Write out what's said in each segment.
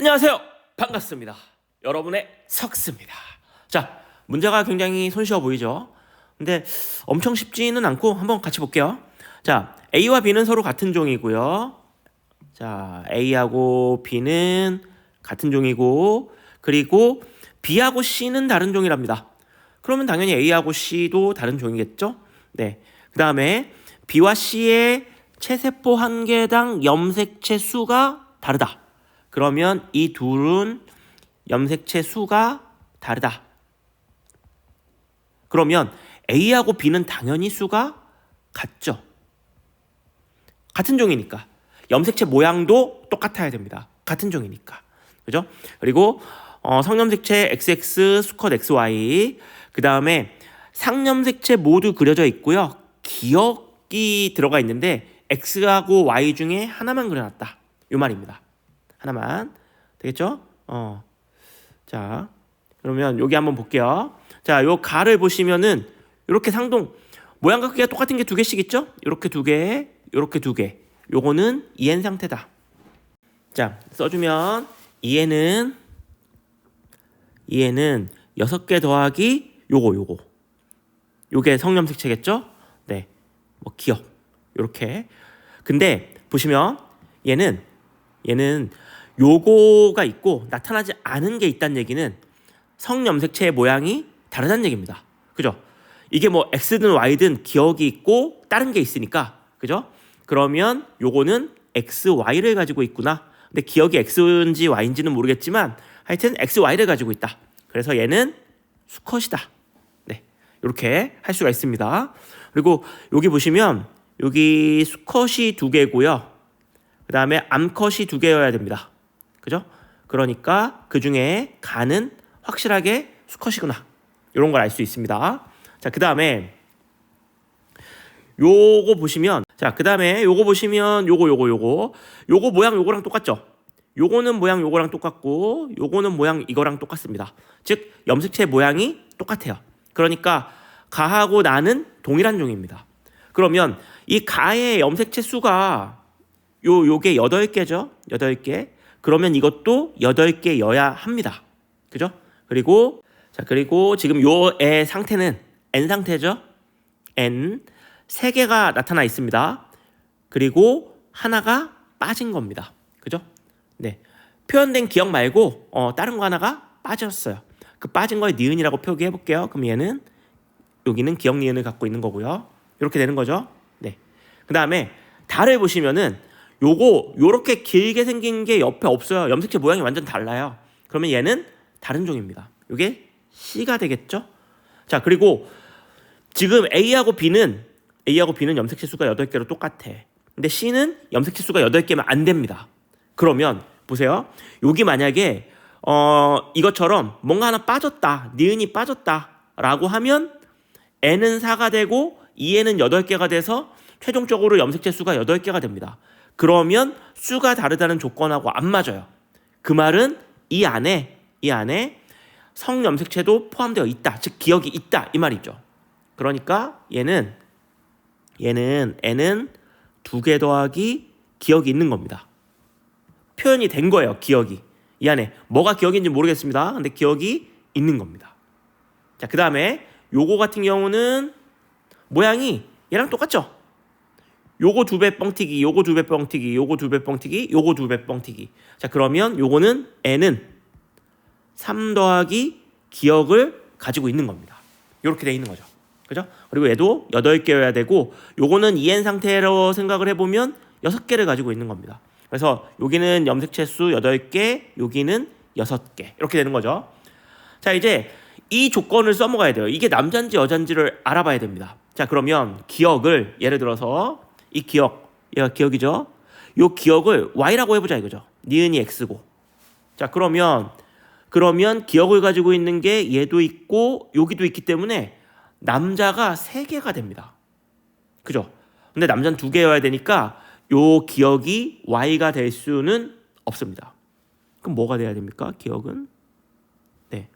안녕하세요. 반갑습니다. 여러분의 석스입니다. 자, 문제가 굉장히 손쉬워 보이죠? 근데 엄청 쉽지는 않고 한번 같이 볼게요. 자, A와 B는 서로 같은 종이고요. 자, A하고 B는 같은 종이고, 그리고 B하고 C는 다른 종이랍니다. 그러면 당연히 A하고 C도 다른 종이겠죠? 네. 그 다음에 B와 C의 체세포 한 개당 염색체 수가 다르다. 그러면 이 둘은 염색체 수가 다르다. 그러면 A하고 B는 당연히 수가 같죠. 같은 종이니까. 염색체 모양도 똑같아야 됩니다. 같은 종이니까. 그죠? 그리고 성염색체 XX, 수컷 XY, 그 다음에 상염색체 모두 그려져 있고요. 기억이 들어가 있는데 X하고 Y 중에 하나만 그려놨다. 이 말입니다. 하나만. 되겠죠? 자, 그러면 여기 한번 볼게요. 자, 요 가를 보시면은 이렇게 상동 모양과 크기가 똑같은 게 두 개씩 있죠? 이렇게 두 개, 이렇게 두 개. 요거는 EN 상태다. 자, 써주면 EN은 6개 더하기 요거. 요게 성염색체겠죠? 네. 뭐 기억. 요렇게. 근데 보시면 얘는 요거가 있고 나타나지 않은 게 있다는 얘기는 성염색체의 모양이 다르다는 얘기입니다. 그죠? 이게 뭐 X든 Y든 기억이 있고 다른 게 있으니까. 그죠? 그러면 요거는 XY를 가지고 있구나. 근데 기억이 X인지 Y인지는 모르겠지만 하여튼 XY를 가지고 있다. 그래서 얘는 수컷이다. 네. 이렇게 할 수가 있습니다. 그리고 여기 보시면 여기 수컷이 두 개고요. 그 다음에 암컷이 두 개여야 됩니다. 그죠? 그러니까 그 중에 가는 확실하게 수컷이구나. 이런 걸 알 수 있습니다. 자, 그 다음에 요거 보시면 요거 모양 요거랑 똑같죠? 요거는 모양 요거랑 똑같고 요거는 모양 이거랑 똑같습니다. 즉 염색체 모양이 똑같아요. 그러니까 가하고 나는 동일한 종입니다. 그러면 이 가의 염색체 수가 요게 8개죠? 8개. 그러면 이것도 8개여야 합니다. 그죠? 그리고 지금 요의 상태는 N 상태죠? N 3개가 나타나 있습니다. 그리고 하나가 빠진 겁니다. 그죠? 네. 표현된 기억 말고 다른 거 하나가 빠졌어요. 그 빠진 거에 니은이라고 표기해 볼게요. 그럼 얘는 여기는 기억 니은을 갖고 있는 거고요. 이렇게 되는 거죠. 네. 그다음에 달을 보시면은 요렇게 길게 생긴 게 옆에 없어요. 염색체 모양이 완전 달라요. 그러면 얘는 다른 종입니다. 요게 C가 되겠죠? 자, 그리고 지금 A하고 B는 염색체 수가 8개로 똑같아. 근데 C는 염색체 수가 8개면 안 됩니다. 그러면 보세요. 여기 만약에 이것처럼 뭔가 하나 빠졌다. 니은이 빠졌다라고 하면 N은 4가 되고 E는 8개가 돼서 최종적으로 염색체 수가 8개가 됩니다. 그러면 수가 다르다는 조건하고 안 맞아요. 그 말은 이 안에 성염색체도 포함되어 있다. 즉 기억이 있다 이 말이죠. 그러니까 얘는 N은 2개 더하기 기억이 있는 겁니다. 표현이 된 거예요. 기억이. 이 안에 뭐가 기억인지 모르겠습니다. 근데 기억이 있는 겁니다. 자, 그 다음에 요거 같은 경우는 모양이 얘랑 똑같죠? 요거 2배 뻥튀기, 요거 2배 뻥튀기, 요거 2배 뻥튀기, 요거 2배 뻥튀기. 자, 그러면 요거는 N은 3 더하기 기억을 가지고 있는 겁니다. 이렇게 돼 있는 거죠. 그죠? 그리고 얘도 8개여야 되고 요거는 EN 상태로 생각을 해보면 6개를 가지고 있는 겁니다. 그래서 여기는 염색체 수 8개, 여기는 6개. 이렇게 되는 거죠. 자, 이제 이 조건을 써먹어야 돼요. 이게 남자인지 여자인지를 알아봐야 됩니다. 자, 그러면 기억을 예를 들어서 이 기억, 얘가 기억이죠. 요 기억을 Y라고 해보자 이거죠. 니은이 X고. 자, 그러면 기억을 가지고 있는 게 얘도 있고 여기도 있기 때문에 남자가 3개가 됩니다. 그죠? 근데 남자는 2개여야 되니까 요 기억이 Y가 될 수는 없습니다. 그럼 뭐가 돼야 됩니까? 기억은? 네.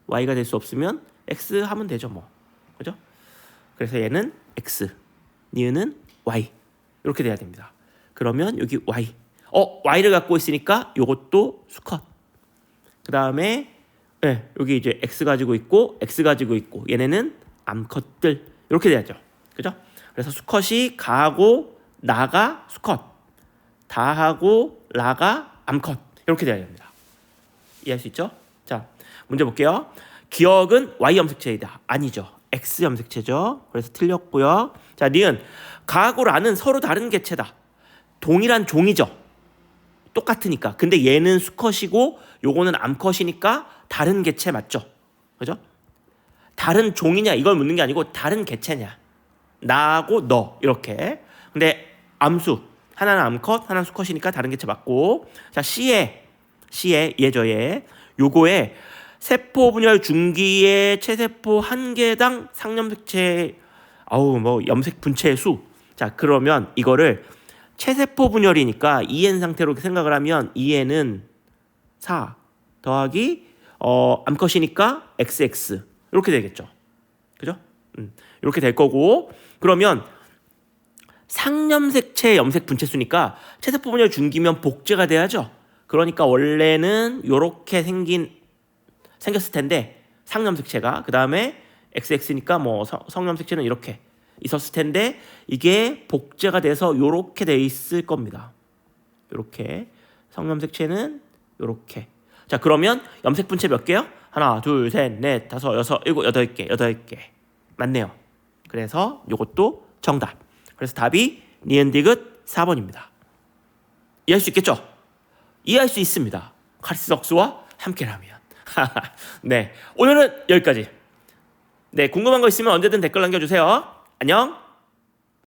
Y가 될 수 없으면 X 하면 되죠, 뭐. 그죠? 그래서 얘는 X, 니은은 Y. 이렇게 돼야 됩니다. 그러면 여기 Y. y를 갖고 있으니까 요것도 수컷. 그 다음에 여기 이제 x 가지고 있고 x 가지고 있고 얘네는 암컷들 이렇게 돼야죠. 그죠? 그래서 수컷이 가하고 나가 수컷, 다하고 라가 암컷 이렇게 돼야 됩니다. 이해할 수 있죠? 자, 문제 볼게요. 기억은 y 염색체이다. 아니죠. x 염색체죠. 그래서 틀렸고요. 자, 니은 가하고 라는 서로 다른 개체다. 동일한 종이죠. 똑같으니까. 근데 얘는 수컷이고 요거는 암컷이니까 다른 개체 맞죠? 그죠? 다른 종이냐 이걸 묻는 게 아니고 다른 개체냐. 나하고 너 이렇게. 근데 암수 하나는 암컷 하나는 수컷이니까 다른 개체 맞고. 자, C에 얘죠 얘. 요거에 세포 분열 중기의 체세포 한 개당 상염색체 염색 분체의 수. 자, 그러면 이거를 체세포 분열이니까 EN 상태로 생각을 하면 EN은 4 더하기 암컷이니까 XX 이렇게 되겠죠. 그죠? 이렇게 될 거고, 그러면 상염색체 염색 분체수니까 체세포 분열 중기면 복제가 돼야죠. 그러니까 원래는 이렇게 생겼을 텐데 상염색체가, 그 다음에 XX니까 뭐 성염색체는 이렇게 있었을 텐데 이게 복제가 돼서 이렇게 돼 있을 겁니다. 이렇게 성염색체는 이렇게. 자, 그러면 염색 분체 몇 개요? 하나, 둘, 셋, 넷, 다섯, 여섯, 일곱, 여덟 개 맞네요. 그래서 이것도 정답. 그래서 답이 니은디귿 4번입니다. 이해할 수 있겠죠? 이해할 수 있습니다. 카리스덕스와 함께라면. 네, 오늘은 여기까지. 네, 궁금한 거 있으면 언제든 댓글 남겨주세요. 안녕.